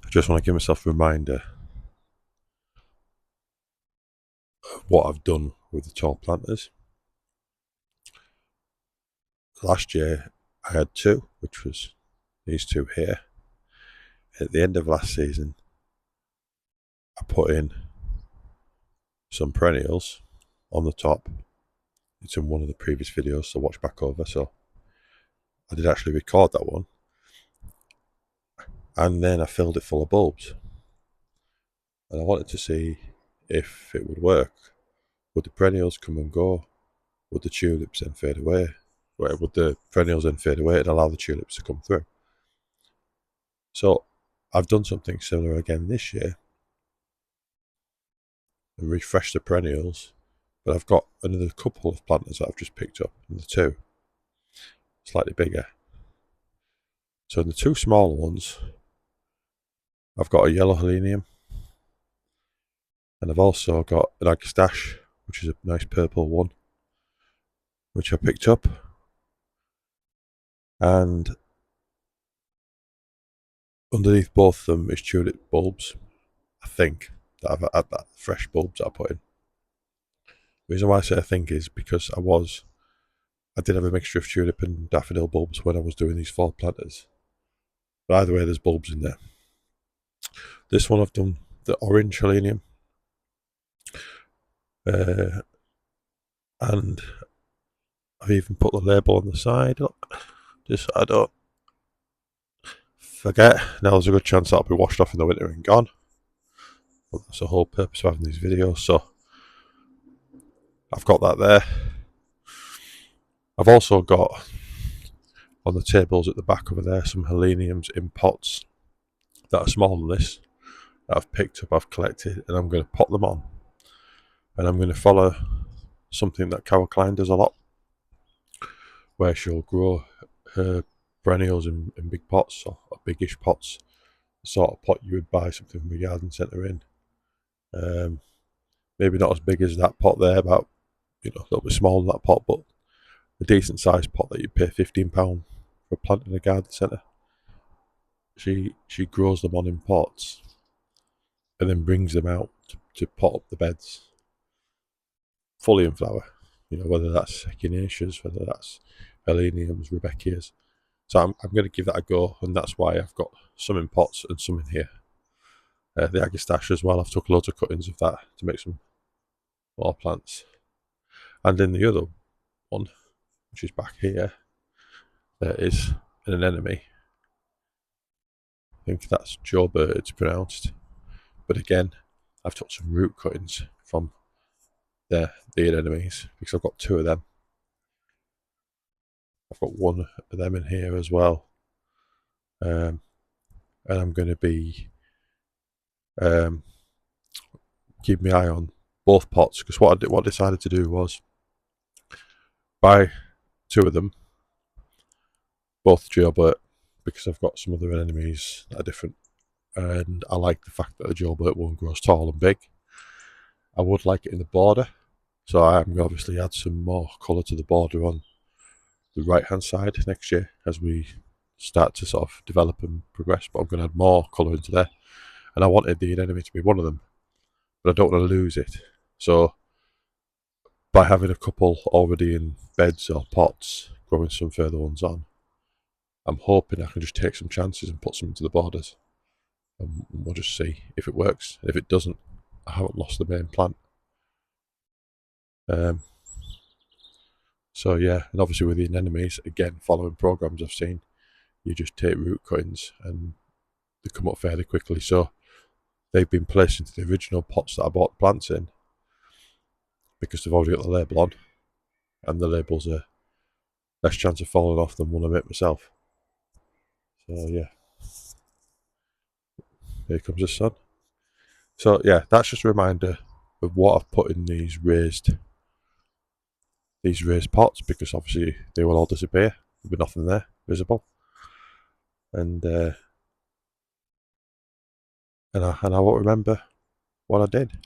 I just want to give myself a reminder of what I've done with the tall planters. Last year I had two, which was these two here. At the end of last season, I put in some perennials on the top. It's in one of the previous videos, so watch back over. So I did actually record that one. And then I filled it full of bulbs. And I wanted to see if it would work. Would the perennials come and go? Would the tulips then fade away? Would the perennials then fade away and allow the tulips to come through? So I've done something similar again this year and refreshed the perennials, but I've got another couple of planters that I've just picked up, and the two slightly bigger. So in the two smaller ones, I've got a yellow helenium, and I've also got an agastache, which is a nice purple one, which I picked up. And underneath both of them is tulip bulbs, I think, that I've had that fresh bulbs that I put in. The reason why I say I think is because I did have a mixture of tulip and daffodil bulbs when I was doing these fall planters. But either way, there's bulbs in there. This one I've done the orange helenium, and I've even put the label on the side. Look, just so I don't forget. Now there's a good chance that'll be washed off in the winter and gone. But that's the whole purpose of having these videos. So I've got that there. I've also got on the tables at the back over there some heleniums in pots that are smaller than this that I've picked up, I've collected, and I'm going to pot them on. And I'm going to follow something that Carol Klein does a lot, where she'll grow her perennials in big pots or biggish pots, the sort of pot you would buy something from a garden centre in. Maybe not as big as that pot there, about a little bit smaller than that pot, but a decent sized pot that you'd pay £15 for a plant in a garden centre. She grows them on in pots and then brings them out to pot up the beds fully in flower. Whether that's echinaceas, whether that's heleniums, Rebecchias. So I'm going to give that a go, and that's why I've got some in pots and some in here. The agastache as well, I've took loads of cuttings of that to make some more plants. And in the other one, which is back here, there is an anemone. I think that's Joe Bird it's pronounced. But again, I've took some root cuttings from the anemones because I've got two of them. I've got one of them in here as well. And I'm going to be keeping my eye on both pots, because what I decided to do was buy two of them, both Gilbert, because I've got some other anemones that are different, and I like the fact that the Gilbert one grows tall and big. I would like it in the border, so I'm going to obviously add some more colour to the border on the right hand side next year as we start to sort of develop and progress, but I'm going to add more colour into there, and I wanted the anemone to be one of them, but I don't want to lose it. So by having a couple already in beds or pots, growing some further ones on, I'm hoping I can just take some chances and put some into the borders, and we'll just see if it works. If it doesn't, I haven't lost the main plant. So yeah, and obviously with the anemones, again, following programs I've seen, you just take root cuttings and they come up fairly quickly. So they've been placed into the original pots that I bought the plants in, because they've already got the label on, and the labels are less chance of falling off than one I make myself. So yeah, here comes the sun. So yeah, that's just a reminder of what I've put in these raised pots, because obviously they will all disappear. There'll be nothing there visible, and I won't remember what I did.